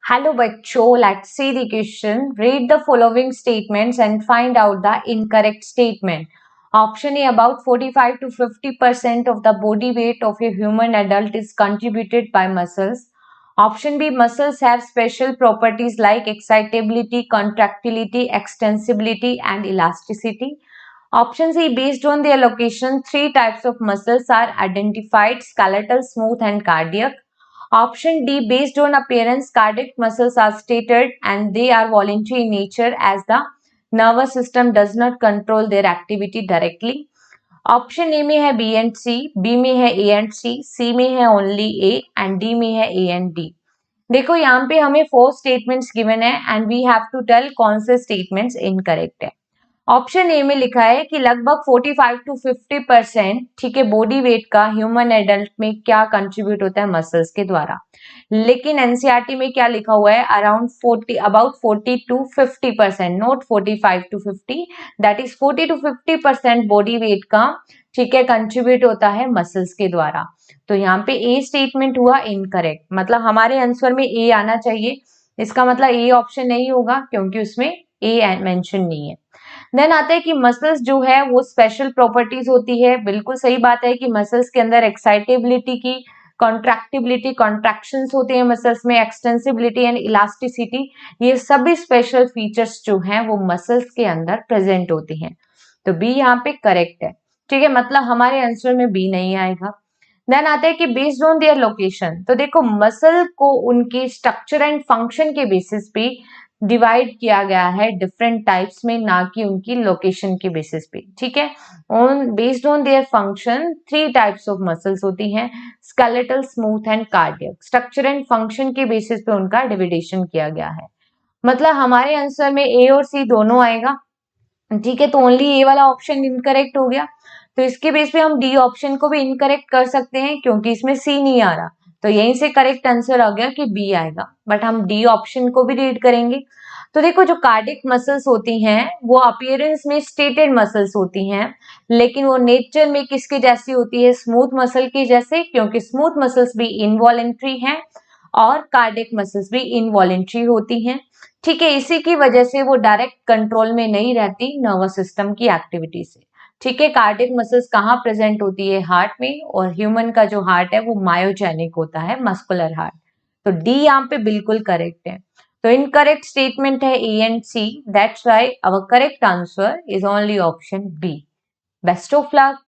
Hello बच्चों, let's see the question. Read the following statements and find out the incorrect statement. Option A, about 45 to 50% of the body weight of a human adult is contributed by muscles. Option B, muscles have special properties like excitability, contractility, extensibility and elasticity. Option C, based on their location, three types of muscles are identified: skeletal, smooth and cardiac. Option D, based on appearance, cardiac muscles are stated and they are voluntary in nature as the nervous system does not control their activity directly. Option A में है B and C, B में है A and सी में है only A and D में है A and D. देखो यहाँ पे हमें 4 स्टेटमेंट्स गिवन है and we have to tell कौन से स्टेटमेंट्स इनकरेक्ट है। ऑप्शन ए में लिखा है कि लगभग 45 टू 50% ठीक है बॉडी वेट का ह्यूमन एडल्ट में क्या कंट्रीब्यूट होता है मसल्स के द्वारा। लेकिन एनसीईआरटी में क्या लिखा हुआ है, around 40 about 40 to 50%, not 45 to 50, that is 40 to 50% body weight का ठीक है कंट्रीब्यूट होता है मसल्स के द्वारा। तो यहाँ पे ए स्टेटमेंट हुआ इनकरेक्ट, मतलब हमारे आंसर में ए आना चाहिए। इसका मतलब ए ऑप्शन नहीं होगा क्योंकि उसमें ए मेंशन नहीं है। देन आता है कि मसल्स जो है वो स्पेशल प्रॉपर्टीज होती है। बिल्कुल सही बात है कि मसल्स के अंदर एक्साइटेबिलिटी की, कॉन्ट्रैक्टिबिलिटी, कॉन्ट्रैक्शंस होते हैं मसल्स में, एक्सटेंसिबिलिटी एंड इलास्टिसिटी, ये सभी स्पेशल फीचर्स जो हैं वो मसल्स के अंदर प्रेजेंट होते हैं। तो बी यहाँ पे करेक्ट है, ठीक है, मतलब हमारे आंसर में बी नहीं आएगा। देन आता है कि बेस्ड ऑन देयर लोकेशन, तो देखो मसल को उनके स्ट्रक्चर एंड फंक्शन के बेसिस पे डिवाइड किया गया है डिफरेंट टाइप्स में, ना कि उनकी लोकेशन के बेसिस पे, ठीक है। On based on their function 3 types of muscles होती हैं: skeletal, smooth and cardiac. Structure and function के बेसिस पे उनका डिविडेशन किया गया है। मतलब हमारे आंसर में ए और सी दोनों आएगा, ठीक है। तो ओनली ए वाला ऑप्शन इनकरेक्ट हो गया। तो इसके बेस पे हम डी ऑप्शन को भी इनकरेक्ट कर सकते हैं क्योंकि इसमें सी नहीं आ रहा। तो यहीं से करेक्ट आंसर आ गया कि बी आएगा, बट हम डी ऑप्शन को भी रीड करेंगे। तो देखो जो कार्डिक मसल्स होती हैं वो अपीयरेंस में स्टेटेड मसल्स होती हैं, लेकिन वो नेचर में किसके जैसी होती है, स्मूथ मसल के जैसे, क्योंकि स्मूथ मसल्स भी इनवॉलेंट्री हैं और कार्डिक मसल्स भी इनवॉलेंट्री होती हैं, ठीक है। इसी की वजह से वो डायरेक्ट कंट्रोल में नहीं रहती नर्वस सिस्टम की एक्टिविटी से, ठीक है। कार्डिक मसल्स कहाँ प्रेजेंट होती है, हार्ट में, और ह्यूमन का जो हार्ट है वो मायोजेनिक होता है, मस्कुलर हार्ट। तो डी यहाँ पे बिल्कुल करेक्ट है। तो इनकरेक्ट स्टेटमेंट है A and C, that's why our correct answer is only option B. Best of luck.